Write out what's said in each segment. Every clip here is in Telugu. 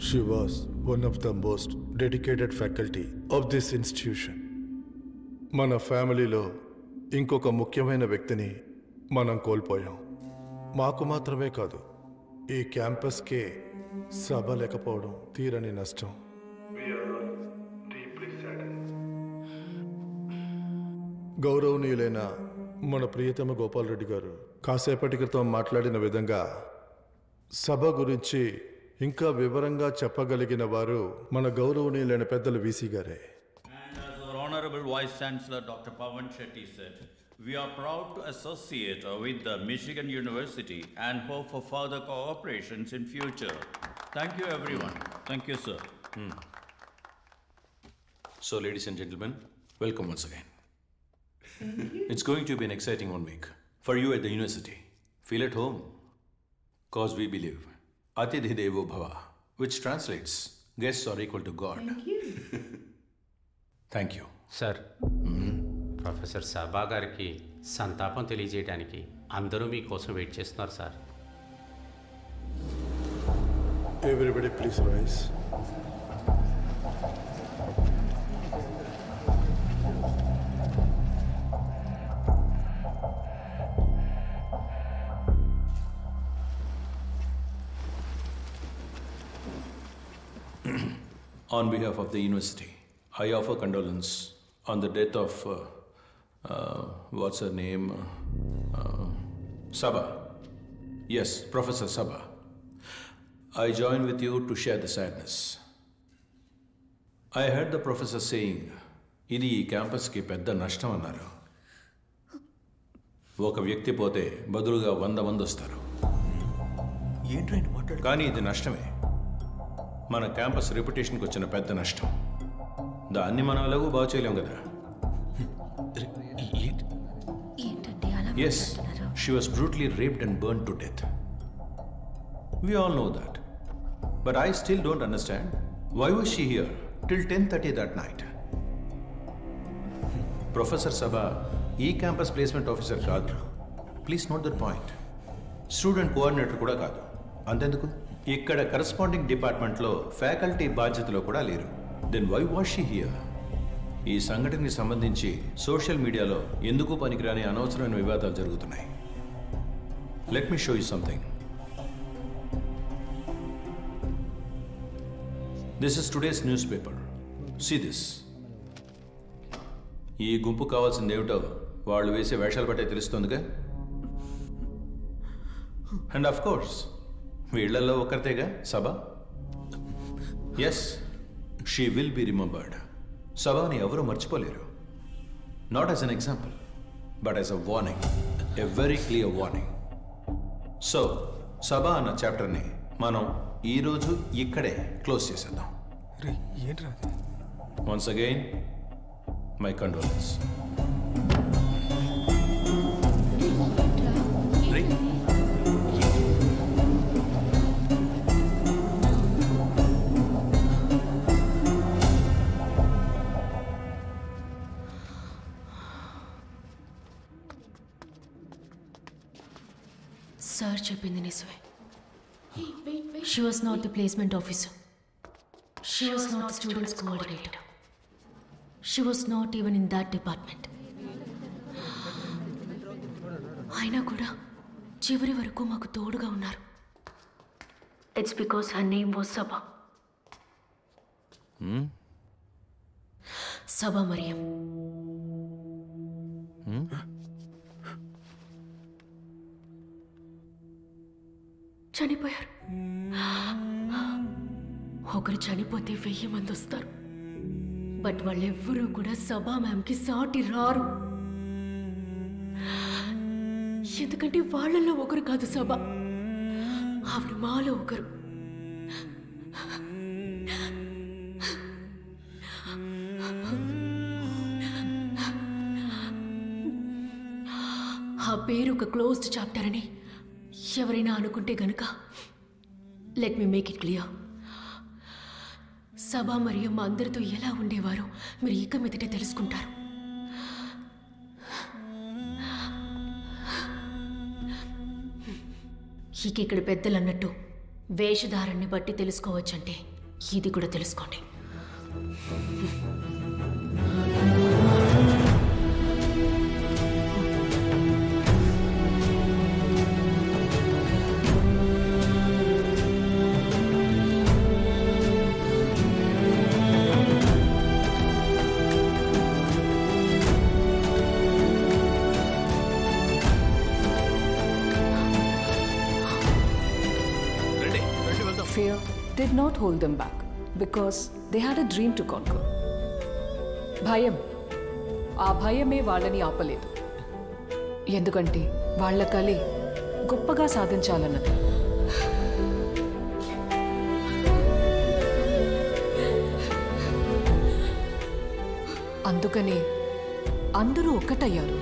She was one of the most dedicated faculty of this institution. మన ఫ్యామిలీలో ఇంకొక ముఖ్యమైన వ్యక్తిని మనం కోల్పోయాం. మాకు మాత్రమే కాదు, ఈ క్యాంపస్కే సభ లేకపోవడం తీరని నష్టం. గౌరవనీయులైన మన ప్రియతమ గోపాల్ రెడ్డి గారు కాసేపటి క్రితం మాట్లాడిన విధంగా సభ గురించి ఇంకా వివరంగా చెప్పగలిగిన వారు మన గౌరవనీయులైన పెద్దలు వీసీ గారే. And as our Honorable Vice Chancellor Dr. Pawan Shetty said, we are proud to associate with the Michigan University and hope for further cooperations in future. Thank you everyone. Thank you, sir. So, ladies and gentlemen, welcome once again. It's going to be an exciting 1 week for you at the university. Feel at home, cause we believe Atithi Devo Bhava, which translates guests are equal to God. Thank you. Thank you. Sir, professor సభా గారికి సంతాపం తెలియజేయడానికి అందరూ మీకోసం వెయిట్ చేస్తున్నారు sir. Everybody please rise. On behalf of the university, I offer condolence on the death of, what's her name? Sabha. Yes, Professor Sabha. I join with you to share the sadness. I heard the professor saying, ఇది ఈ క్యాంపస్కి పెద్ద నష్టం అన్నారు. ఒక వ్యక్తి పోతే బదులుగా 100 మంది వస్తారు. కానీ ఇది నష్టమే. మన క్యాంపస్ రెప్యుటేషన్కి వచ్చిన పెద్ద నష్టం. దాన్ని మనం ఎలాగూ బాగు చేయలేం కదా. Yes, she was brutally raped and burned to death. We all know that. But I still don't understand, why was she here till 10:30 that night? Professor Sabha, ఈ క్యాంపస్ ప్లేస్మెంట్ ఆఫీసర్ కాదు. Please note that point. Student coordinator కూడా కాదు. అంతెందుకు, ఇక్కడ కరస్పాండింగ్ డిపార్ట్మెంట్లో ఫ్యాకల్టీ బాధ్యతలో కూడా లేరు. Then why was she here? ఈ సంఘటనకి సంబంధించి సోషల్ మీడియాలో ఎందుకు పనికిరాని అనవసరమైన వివాదాలు జరుగుతున్నాయి. Let me show you something. This is today's newspaper. See this. ఈ గుంపు కావాల్సింది ఏమిటో వాళ్ళు వేసే వేషాలు బట్టే తెలుస్తుందిగా. అండ్ ఆఫ్ కోర్స్ వీళ్లలో ఒకరితేగా Sabha. Yes, she will be remembered. సభని ఎవరూ మర్చిపోలేరు. Not as an example, but as a warning, a very clear warning. So Sabha అన్న చాప్టర్ని మనం ఈరోజు ఇక్కడే క్లోజ్ చేసేద్దాం. Once again my condolence. Sir చెప్పింది నిజమే. She was not the placement officer. She was not the students coordinator. She was not even in that department. అయినా కూడా చివరి వరకు మాకు తోడుగా ఉన్నారు. It's because her name was Sabha. Sabha Mariam. చనిపోయారు. ఒకరు చనిపోతే 1000 మంది వస్తారు. బట్ వాళ్ళెవ్వరూ కూడా సభా మ్యామ్కి సాటి రారు. ఎందుకంటే వాళ్ళల్లో ఒకరు కాదు సభ, ఆవిడ మాలో ఒకరు. ఆ పేరు ఒక క్లోజ్డ్ చాప్టర్ అని ఎవరైనా అనుకుంటే గనుక let me make it clear. సభ మరియు మా అందరితో ఎలా ఉండేవారో మీరు ఇక మీదటే తెలుసుకుంటారు. ఇక ఇక్కడ పెద్దలు అన్నట్టు వేషధారణని బట్టి తెలుసుకోవచ్చంటే ఇది కూడా తెలుసుకోండి. Fear did not hold them back because they had a dream to conquer. భయం, ఆ భయమే వాళ్ళని ఆపలేదు. ఎందుకంటే వాళ్ళ కలే గొప్పగా సాధించాలన్నది. అందుకనే అందరూ ఒక్కటయ్యారు.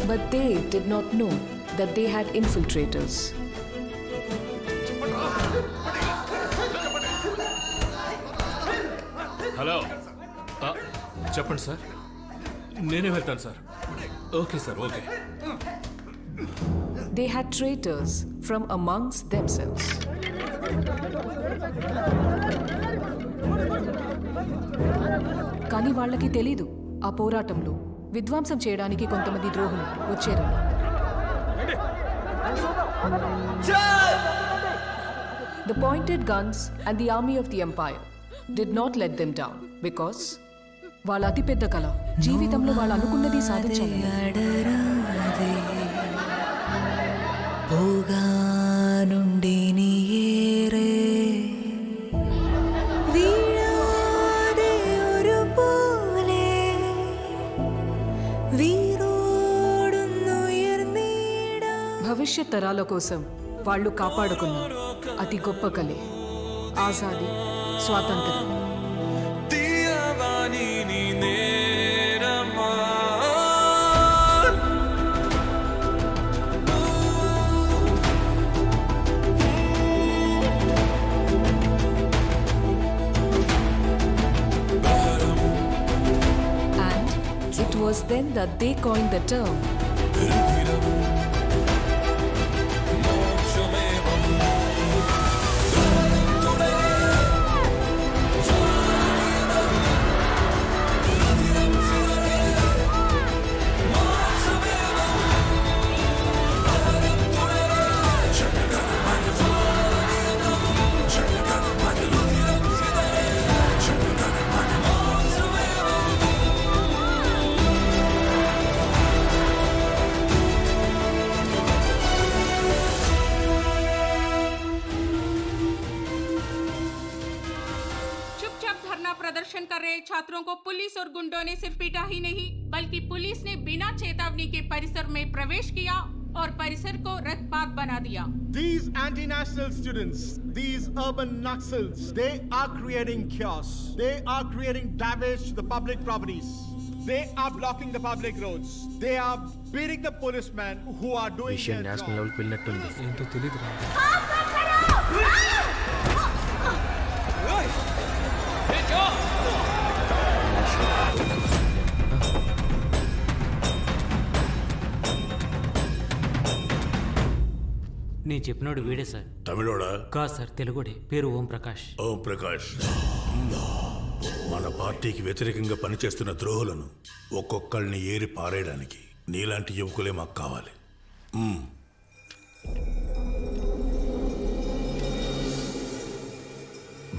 But they did not know that they had infiltrators. Hello, చెప్పండి సార్. నేనే వెళ్తాను sir. Okay sir, okay. They had traitors from amongst themselves. కానీ వాళ్ళకి తెలీదు ఆ పోరాటంలో విధ్వంసం చేయడానికి కొంతమంది ద్రోహులు వచ్చారని. The pointed guns and the army of the empire did not let them down because వాళ్ళ అతిపెద్ద కళ జీవితంలో వాళ్ళు అనుకున్నది సాధించాలి. భవిష్యత్ తరాల కోసం వాళ్ళు కాపాడుకున్న అతి గొప్ప కళే ఆజాదీ, స్వాతంత్ర్యం. And it was then that they coined the term प्रदर्शन कर रहे छात्रों को पुलिस और गुंडों ने सिर्फ पीटा ही नहीं बल्कि पुलिस ने बिना चेतावनी के परिसर में प्रवेश किया और परिसर को रक्तपात बना दिया. These anti-national students, these urban Naxals, they are creating chaos. They are creating damage to the public properties. They are blocking the public roads. They are beating the policemen who are doing their job. National లెవెల్కి వెళ్ళినట్టుంది. ఏంటో తెలియదు. నేను చెప్పినోడు వీడే సార్. తమిళోడా? కాదు సార్, తెలుగుడే. పేరు ఓం ప్రకాష్. ఓం ప్రకాష్. మన పార్టీకి వ్యతిరేకంగా పనిచేస్తున్న ద్రోహులను ఒక్కొక్కళ్ళని ఏరి పారేయడానికి నీలాంటి యువకులే మాకు కావాలి.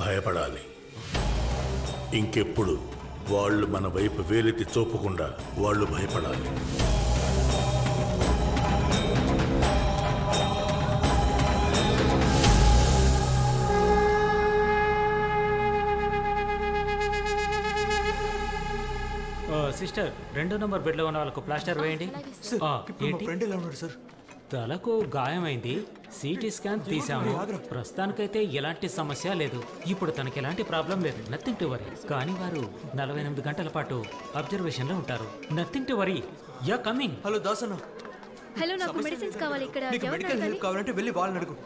భయపడాలి. ఇంకెప్పుడు వాళ్ళు మన వైపు వేలెత్తి చూపకుండా వాళ్ళు భయపడాలి. సిస్టర్, 2 నంబర్ బెడ్లో ఉన్న వాళ్ళకు ప్లాస్టర్ వేయండి. తలకు గాయమైంది, సిటీ స్కాన్ తీసాము. ప్రస్తుతానికైతే ఎలాంటి సమస్య లేదు. ఇప్పుడు తనకి ఎలాంటి ప్రాబ్లం లేదు. Nothing to worry. కానీ వారు 48 గంటల పాటు అబ్జర్వేషన్ లో ఉంటారు. Nothing to worry. Yeah coming. Hello Dasanna. Hello, నాకు మెడిసిన్స్ కావాలి. ఇక్కడ నీకు మెడికల్ హెల్ప్ కావాలంటే వెళ్ళి వాళ్ళని అడుగు.